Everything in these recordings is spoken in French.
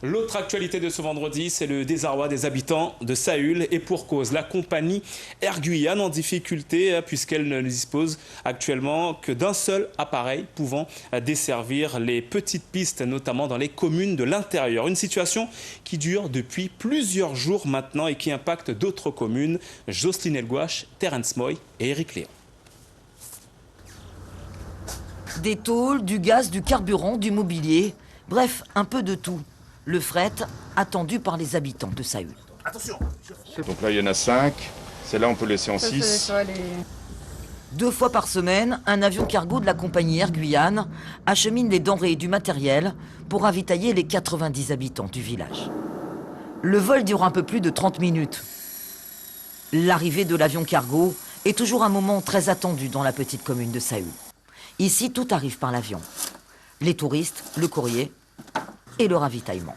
L'autre actualité de ce vendredi, c'est le désarroi des habitants de Saül et pour cause. La compagnie Air Guyane en difficulté puisqu'elle ne dispose actuellement que d'un seul appareil pouvant desservir les petites pistes, notamment dans les communes de l'intérieur. Une situation qui dure depuis plusieurs jours maintenant et qui impacte d'autres communes. Jocelyne Elgouache, Terence Moy et Éric Léon. Des tôles, du gaz, du carburant, du mobilier, bref, un peu de tout. Le fret attendu par les habitants de Saül. Attention. Donc là, il y en a 5. Celle-là, on peut laisser en 6. 2 fois par semaine, un avion cargo de la compagnie Air Guyane achemine des denrées et du matériel pour ravitailler les 90 habitants du village. Le vol dure un peu plus de 30 minutes. L'arrivée de l'avion cargo est toujours un moment très attendu dans la petite commune de Saül. Ici, tout arrive par l'avion. Les touristes, le courrier et le ravitaillement.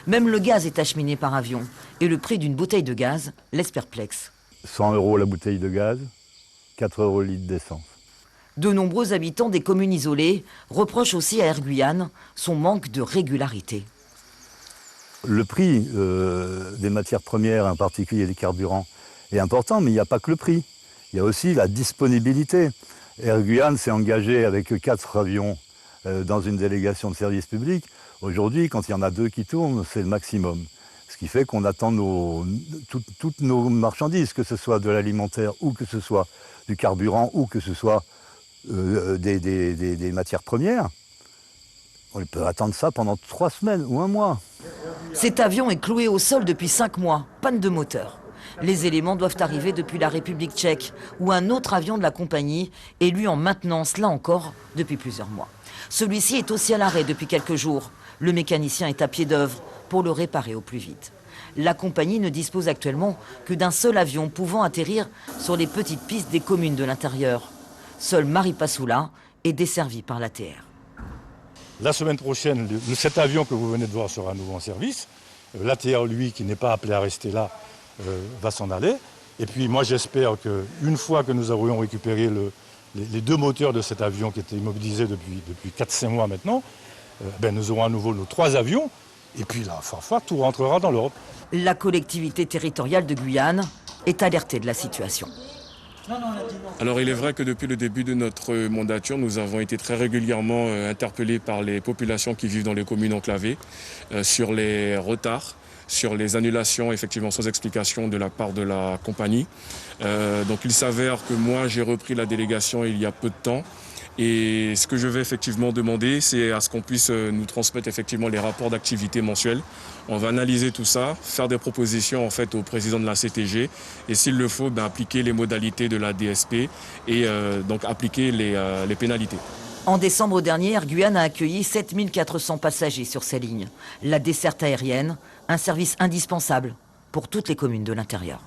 Même le gaz est acheminé par avion et le prix d'une bouteille de gaz laisse perplexe. 100 € la bouteille de gaz, 4 € le litre d'essence. De nombreux habitants des communes isolées reprochent aussi à Air Guyane son manque de régularité. Le prix des matières premières, en particulier des carburants, est important, mais il n'y a pas que le prix. Il y a aussi la disponibilité. Air Guyane s'est engagé avec 4 avions dans une délégation de service public. Aujourd'hui, quand il y en a 2 qui tournent, c'est le maximum. Ce qui fait qu'on attend toutes nos marchandises, que ce soit de l'alimentaire ou que ce soit du carburant ou que ce soit des matières premières. On peut attendre ça pendant 3 semaines ou 1 mois. Cet avion est cloué au sol depuis 5 mois, panne de moteur. Les éléments doivent arriver depuis la République tchèque, où un autre avion de la compagnie est lui en maintenance, là encore, depuis plusieurs mois. Celui-ci est aussi à l'arrêt depuis quelques jours. Le mécanicien est à pied d'œuvre pour le réparer au plus vite. La compagnie ne dispose actuellement que d'un seul avion pouvant atterrir sur les petites pistes des communes de l'intérieur. Seul Maripasoula est desservi par l'ATR. La semaine prochaine, cet avion que vous venez de voir sera à nouveau en service. L'ATR, lui, qui n'est pas appelé à rester là, va s'en aller. Et puis moi, j'espère qu'une fois que nous aurons récupéré les 2 moteurs de cet avion qui étaient immobilisés depuis 4-5 mois maintenant, nous aurons à nouveau nos 3 avions. Et puis là, tout rentrera dans l'ordre. La collectivité territoriale de Guyane est alertée de la situation. Alors il est vrai que depuis le début de notre mandature, nous avons été très régulièrement interpellés par les populations qui vivent dans les communes enclavées sur les retards, sur les annulations effectivement sans explication de la part de la compagnie. Donc il s'avère que moi j'ai repris la délégation il y a peu de temps. Et ce que je vais effectivement demander, c'est à ce qu'on puisse nous transmettre effectivement les rapports d'activité mensuels. On va analyser tout ça, faire des propositions en fait au président de la CTG et s'il le faut, appliquer les modalités de la DSP et donc appliquer les pénalités. En décembre dernier, Air Guyane a accueilli 7400 passagers sur ces lignes. La desserte aérienne, un service indispensable pour toutes les communes de l'intérieur.